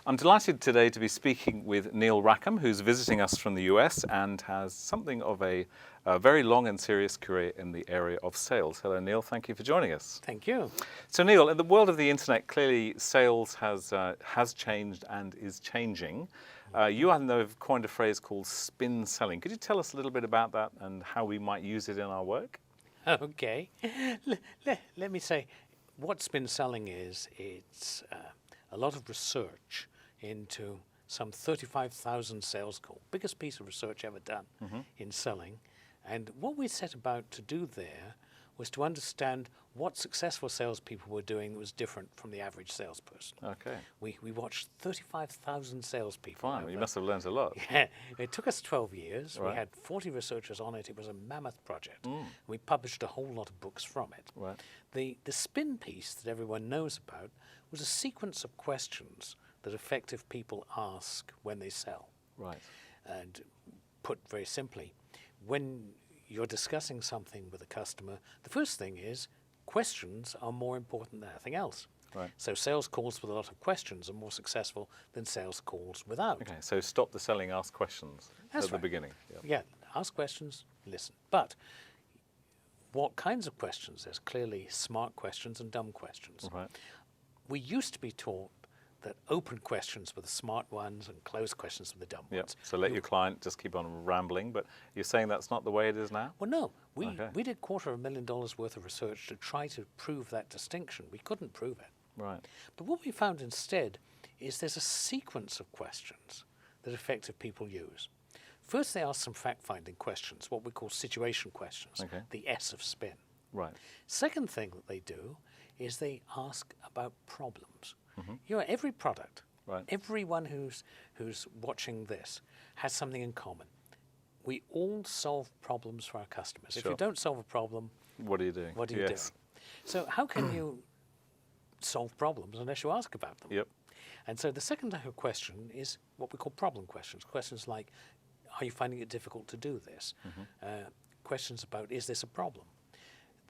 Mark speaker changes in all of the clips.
Speaker 1: I'm delighted today to be speaking with Neil Rackham, who's visiting us from the US and has something of a very long and serious career in the area of sales. Hello, Neil. Thank you for joining us.
Speaker 2: Thank you.
Speaker 1: So, Neil, in the world of the internet, clearly sales has changed and is changing. You, I know, have coined a phrase called spin selling. Could you tell us a little bit about that and how we might use it in our work?
Speaker 2: Okay. Let me say, what spin selling is, it's a lot of research into some 35,000 sales calls, biggest piece of research ever done in selling. And what we set about to do there was to understand what successful salespeople were doing that was different from the average salesperson.
Speaker 1: Okay.
Speaker 2: We watched 35,000 salespeople.
Speaker 1: Fine. You must have learned a lot.
Speaker 2: Yeah. It took us 12 years.
Speaker 1: Right.
Speaker 2: We had 40 researchers on it. It was a mammoth project. We published a whole lot of books from it.
Speaker 1: Right.
Speaker 2: The spin piece that everyone knows about was a sequence of questions that effective people ask when they sell.
Speaker 1: Right.
Speaker 2: And put very simply, when you're discussing something with a customer, the first thing is questions are more important than anything else.
Speaker 1: Right.
Speaker 2: So sales calls with a lot of questions are more successful than sales calls without.
Speaker 1: Okay. So stop the selling, ask questions
Speaker 2: That's
Speaker 1: at the
Speaker 2: right.
Speaker 1: beginning.
Speaker 2: Yeah, ask questions, listen. But what kinds of questions? There's clearly smart questions and dumb questions.
Speaker 1: Right.
Speaker 2: We used to be taught that open questions were the smart ones and closed questions were the dumb
Speaker 1: Yep.
Speaker 2: ones.
Speaker 1: So let your client just keep on rambling, but you're saying that's not the way it is now?
Speaker 2: Well, no.
Speaker 1: Okay.
Speaker 2: We did $250,000 worth of research to try to prove that distinction. We couldn't prove it.
Speaker 1: Right.
Speaker 2: But what we found instead is there's a sequence of questions that effective people use. First, they ask some fact-finding questions, what we call situation questions,
Speaker 1: Okay.
Speaker 2: the S of spin.
Speaker 1: Right.
Speaker 2: Second thing that they do is they ask about problems. You know, every product,
Speaker 1: Right.
Speaker 2: everyone who's watching this has something in common. We all solve problems for our customers. If
Speaker 1: Sure.
Speaker 2: you don't solve a problem,
Speaker 1: What are you doing?
Speaker 2: what are you
Speaker 1: Yes.
Speaker 2: doing? So how can you solve problems unless you ask about them?
Speaker 1: Yep.
Speaker 2: And so the second type of question is what we call problem questions. Questions like, are you finding it difficult to do this? Questions about, is this a problem?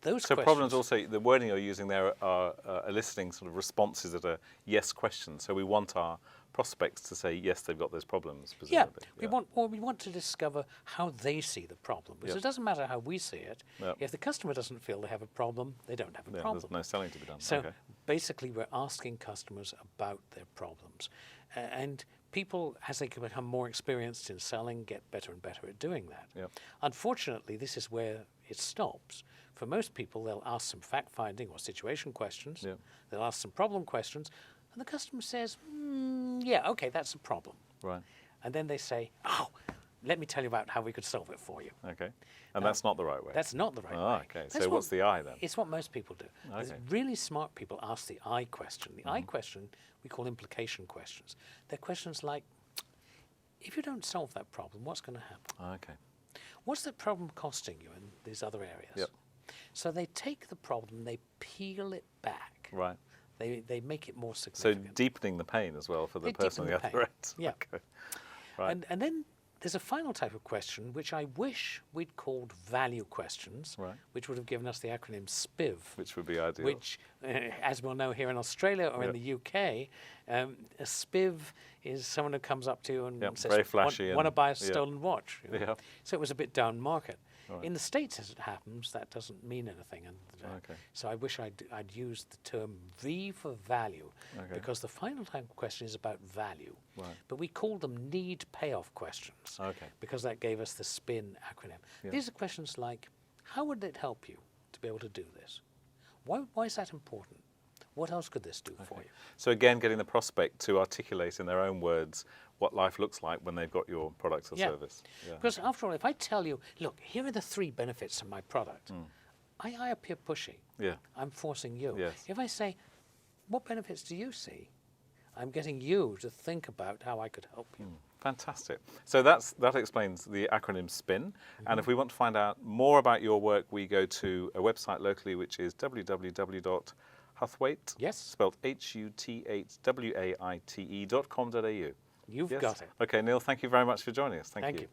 Speaker 2: Those
Speaker 1: So
Speaker 2: questions,
Speaker 1: problems also, the wording you're using there are eliciting sort of responses that are yes questions. So we want our prospects to say, yes, they've got those problems,
Speaker 2: yeah,
Speaker 1: presumably.
Speaker 2: we want to discover how they see the problem. Because
Speaker 1: Yep.
Speaker 2: it doesn't matter how we see it.
Speaker 1: Yep.
Speaker 2: If the customer doesn't feel they have a problem, they don't have a
Speaker 1: Yeah,
Speaker 2: problem.
Speaker 1: there's no selling to be done.
Speaker 2: So
Speaker 1: Okay.
Speaker 2: basically, we're asking customers about their problems. And people, as they become more experienced in selling, get better and better at doing that.
Speaker 1: Yep.
Speaker 2: Unfortunately, this is where it stops. For most people, they'll ask some fact-finding or situation questions.
Speaker 1: Yep.
Speaker 2: They'll ask some problem questions. And the customer says, yeah, okay, that's a problem.
Speaker 1: Right.
Speaker 2: And then they say, oh, let me tell you about how we could solve it for you.
Speaker 1: Okay. And that's not the right way.
Speaker 2: That's not the right
Speaker 1: Ah,
Speaker 2: way.
Speaker 1: okay.
Speaker 2: That's
Speaker 1: So what's the I then?
Speaker 2: It's what most people do. There's
Speaker 1: Okay.
Speaker 2: really smart people ask the I question. The I question we call implication questions. They're questions like, if you don't solve that problem, what's going to happen?
Speaker 1: Okay.
Speaker 2: What's that problem costing you in these other areas?
Speaker 1: Yep.
Speaker 2: So they take the problem, they peel it back.
Speaker 1: Right.
Speaker 2: They make it more
Speaker 1: So
Speaker 2: significant.
Speaker 1: deepening the pain as well for the
Speaker 2: They
Speaker 1: person on
Speaker 2: deepen
Speaker 1: the
Speaker 2: the
Speaker 1: other
Speaker 2: pain.
Speaker 1: end.
Speaker 2: Yeah.
Speaker 1: Okay. Right.
Speaker 2: And then there's a final type of question, which I wish we'd called value questions,
Speaker 1: Right.
Speaker 2: which would have given us the acronym SPIV.
Speaker 1: Which would be ideal.
Speaker 2: Which, as we'll know here in Australia or in
Speaker 1: Yep.
Speaker 2: the UK, a SPIV is someone who comes up to you and
Speaker 1: Yep,
Speaker 2: says,
Speaker 1: very flashy
Speaker 2: want to
Speaker 1: and-
Speaker 2: buy a
Speaker 1: yeah.
Speaker 2: stolen watch? You know?
Speaker 1: Yeah.
Speaker 2: So it was a bit down market.
Speaker 1: Right.
Speaker 2: In the States, as it happens, that doesn't mean anything. And
Speaker 1: Okay.
Speaker 2: so I wish I'd used the term V for value,
Speaker 1: Okay.
Speaker 2: because the final type of question is about value.
Speaker 1: Right.
Speaker 2: But we called them need payoff questions,
Speaker 1: Okay.
Speaker 2: because that gave us the SPIN acronym.
Speaker 1: Yeah.
Speaker 2: These are questions like, how would it help you to be able to do this? Why is that important? What else could this do for you?
Speaker 1: So again, getting the prospect to articulate in their own words what life looks like when they've got your product or
Speaker 2: Yeah.
Speaker 1: service. Yeah.
Speaker 2: Because after all, if I tell you, look, here are the 3 benefits of my product, I appear pushy.
Speaker 1: Yeah.
Speaker 2: I'm forcing you.
Speaker 1: Yes.
Speaker 2: If I say, what benefits do you see? I'm getting you to think about how I could help you.
Speaker 1: Fantastic. So that explains the acronym SPIN. And if we want to find out more about your work, we go to a website locally, which is www.huthwaite,
Speaker 2: Yes.
Speaker 1: spelled HUTHWAITE.com.au.
Speaker 2: You've
Speaker 1: Yes?
Speaker 2: got it.
Speaker 1: Okay, Neil, thank you very much for joining us.
Speaker 2: Thank you.